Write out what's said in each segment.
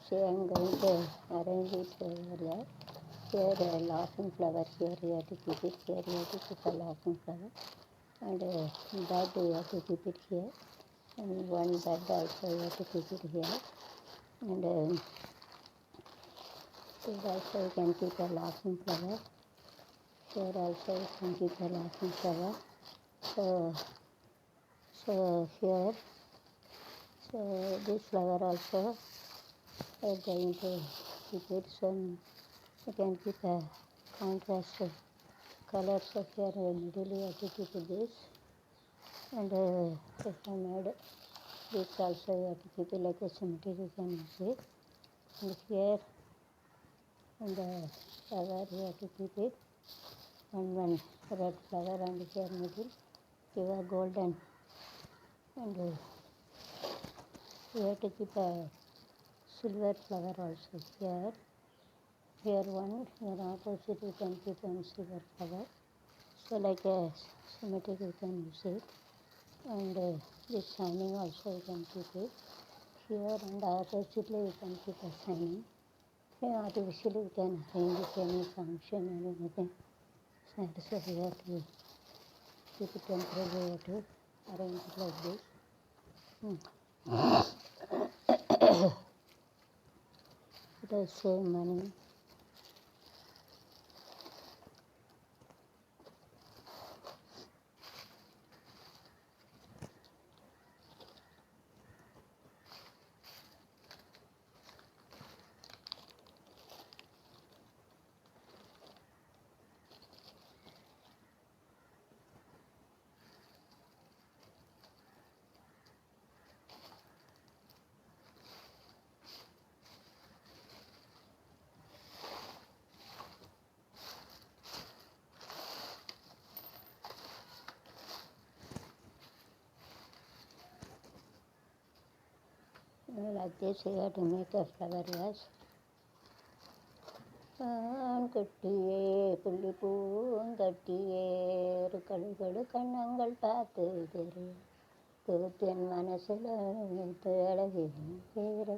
See, I'm going to arrange it here. Here a laughing flower, here you have to keep it, here you have to keep a laughing flower. And bud you have to keep it here. And one bud also you have to keep it here. And here also you can keep a laughing flower. Here also you can keep a laughing flower. So here, so this flower also I'm going to keep it, so you can keep a contrast colors of here in the middle you have to keep this. And if I made this also you have to keep it like a symmetry, you can see. And here and the flower you have to keep it, and one red flower, and here middle give a golden. And you have to keep a silver flower also here. Here one, here opposite you can keep one silver flower. So like a symmetry you can use it. And this shining also you can keep it. Here and oppositely you can keep a shining. Here artificially you can arrange it any function and anything. So you have to keep it temporarily, you have to arrange it like this. It will save money. Like this you have to make a flower vase. கட்டியே புள்ளி பூங்கட்டியே ஒரு கழுகடு கண்ணங்கள் பார்த்து தூத்தன் மனசில் அழகு பேரை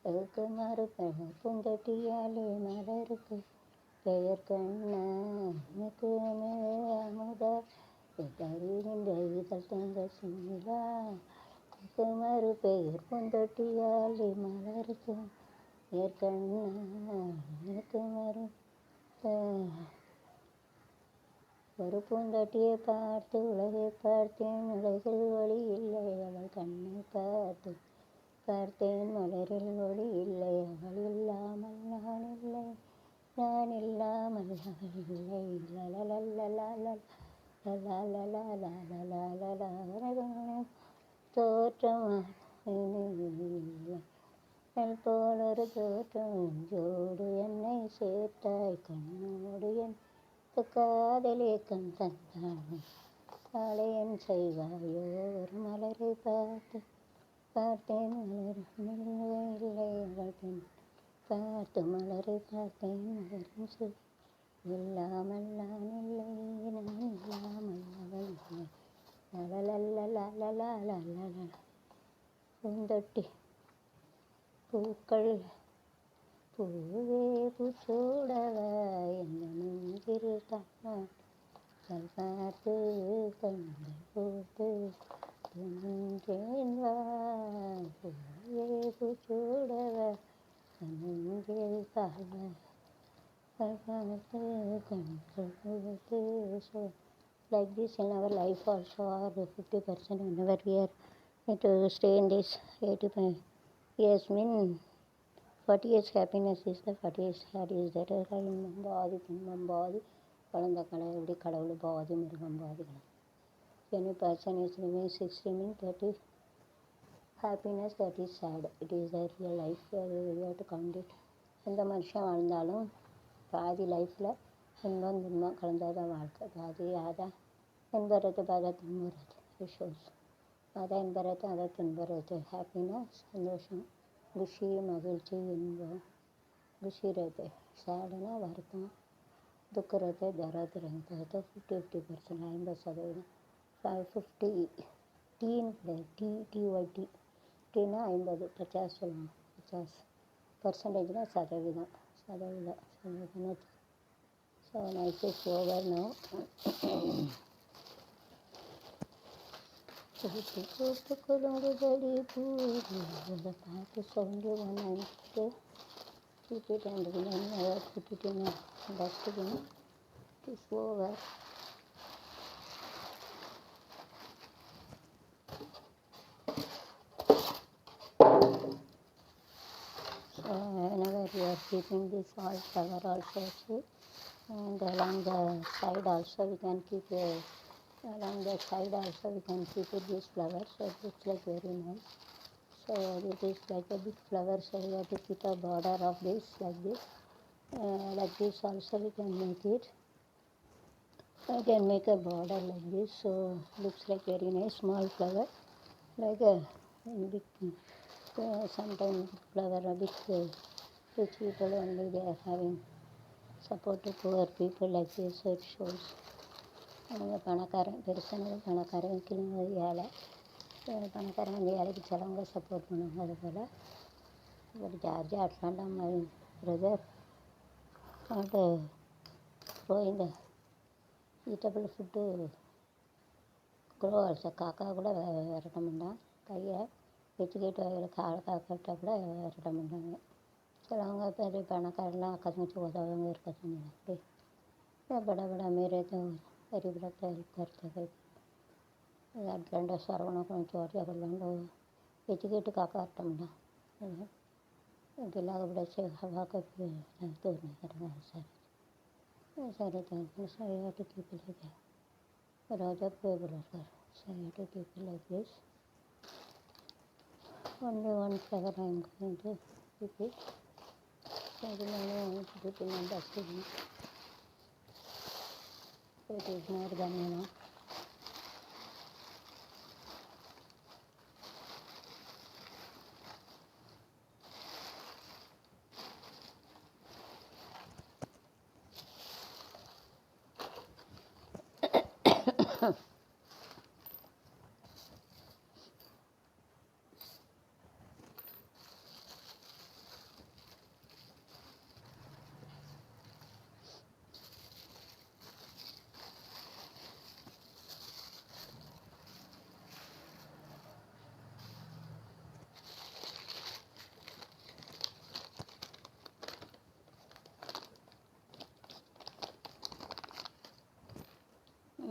அதுக்கு மறுப்பேன் பூந்தொட்டியாலே மலருக்கு பெயர் கண்ணனுக்கு அமுதா தருகின்ற இதழ் தந்த சிங்கிலா மறு பெயர் பூந்தொட்டியாலே மலருக்கு ஏற்கனக்கு மறு ஒரு பூந்தொட்டியை பார்த்து உலகை பார்த்தேன், உலகில் ஒளி இல்லை அவள் கண்ணை பார்த்து பார்த்தேன், மலரில் ஒளி இல்லை அவள் இல்லாமல் நான் இல்லை, நான் இல்லாமல் அவள் இல்லை. தோற்றம் போல் ஒரு தோற்றம் ஜோடு என்னை சேர்த்தாய் கண்ணோடு என் காதலே கண் தந்தாய் காளையன் செய்வாயோ ஒரு மலரை பார்த்தேன் மலர் இல்லை அவள் பெண் பார்த்து மலரை பார்த்தேன் மலரும் செய் இல்லாமல் நான் இல்லை, நான் இல்லாமல் அவள் இல்லை. பூந்தொட்டி பூக்கள் பூவே பூச்சோடவா எந்த நெஞ்சில் தான் பார்த்து கண்கள் போட்டு துணிந்தேன் வா பூவே பூச்சோடவா நெஞ்சில் பார்த்து கண்கள் போட்டு. So like this in our life also, or 50% whenever we are need to stay in this 85 years mean 40 years happiness is the 40 years sad is that இன்பம் பாதி துன்பம் பாதி குழந்தை கடவுள் கடவுள் பாதி மிருகம் பாதி. Any person is living 60 mean 30 happiness, that is sad. It is the real life. We have to count it. எந்த மனுஷன் வாழ்ந்தாலும் பாதி லைஃப்பில் இன்பம் துன்பம் கலந்தாதான் வாழ்க்கை. பாதி அதான் இன்பறது பாத துன்பறது ஷோஸ் அதான் இன்பறது அதை துன்பறது. ஹாப்பினஸ் சந்தோஷம் குஷி மகிழ்ச்சி இன்பம் குஷி रहते, सैडना வருத்தம் दुख रहते, दर्द रहता है. तो 50% 50%. 50 टीन टी टी वाई टी टीना 50 50 சொல்லுவாங்க. பர்சன்டேஜ்னால் சதவீதம் சதவீதம். So night is over no. போட்டு குலுங்குதடி பூவை பார்த்து சவுண்டு ஒன்று keep it and then put it in a dustbin. It's over. So whenever you are keeping this all flower also see, and along the side also we can keep this flower, so it looks like very nice. So it is like a big flower, so we have to keep a border of this like this. Like this also we can make it. I can make a border like this, so looks like very nice. Small flower, like a big. Sometimes flower a big rich people only they are having support to poor people like this. So it shows அவங்க பணக்காரன் பெருசானது பணக்காரன் கிழங்கு ஏழை பணக்காரன் வந்து ஏழைக்கு சிலவங்க support பண்ணுவாங்க. அதுபோல் ஒரு George Atlanta my brother not growing the eatable food grow also. காக்கா கூட விரட்ட மாட்டான், கையை வச்சுக்கிட்டு காலை காக்கிட்ட கூட விரட்ட மாட்டாங்க. சிலவங்க பெரிய பணக்காரெலாம் அக்கா தங்கச்சி உதவங்க இருக்க சொன்னாங்க. அப்படி बड़ा बड़ा मेरे तो गरीब लगता हेल्प करते थे. अटलांटा सरवण को चोटिया करलांडो एजुकेट काका गिला बड़े से हवा का तो नहीं करना सारे सारे to keep it like that. Raja Puebler to keep it like this. Only one flower I am going to keep it. So I want to put it in the dustbin. So it is more than enough.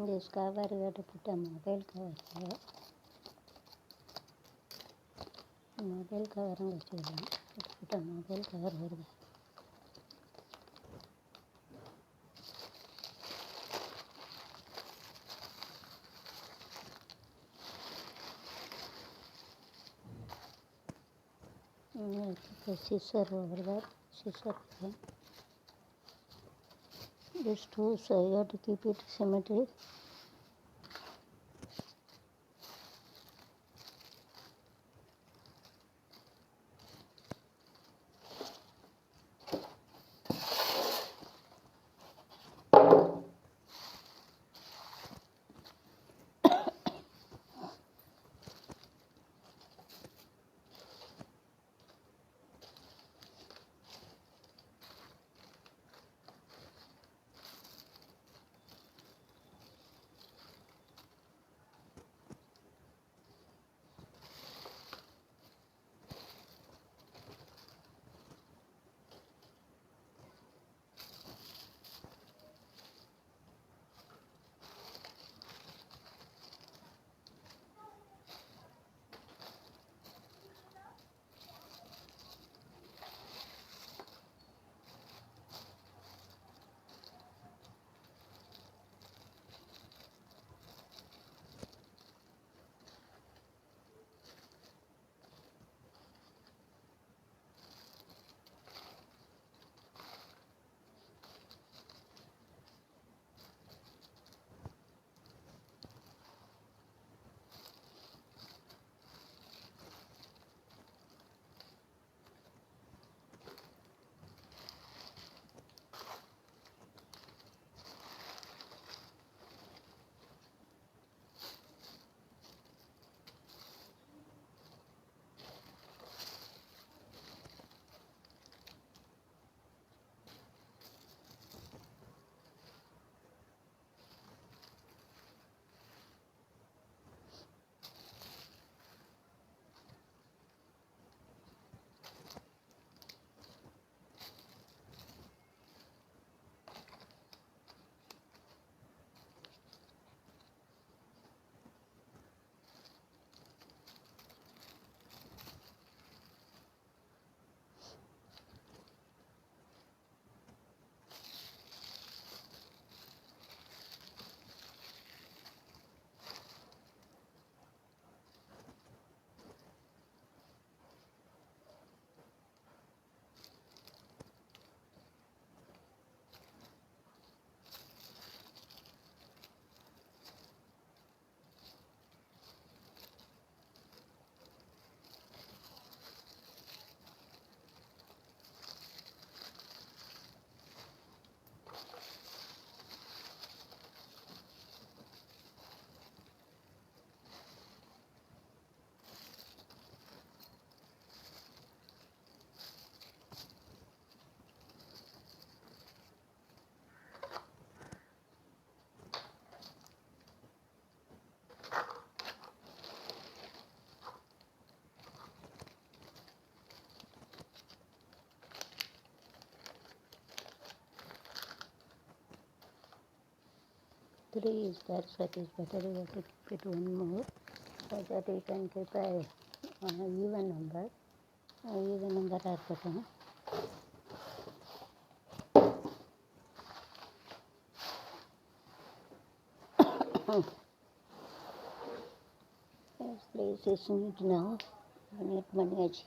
This cover you have to put a mobile cover here. Mobile cover put a mobile cover over there. Put a scissor over there. Scissor here. These two, so you have to keep it symmetric. 3 is there, so it is better you have to keep it one more, so that you can keep a even number. Even number ಹಾಕ್ಬಿಟ್ಟು this place is neat now. I need manage.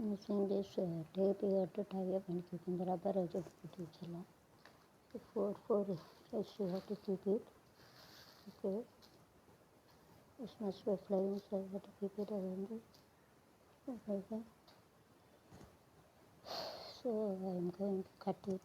Using this tape you have to tie up and keep in the rubber as it is. 4 yes, you have to keep it. Okay, this must be flying, so you have to keep it around it. Okay, so I am going to cut it.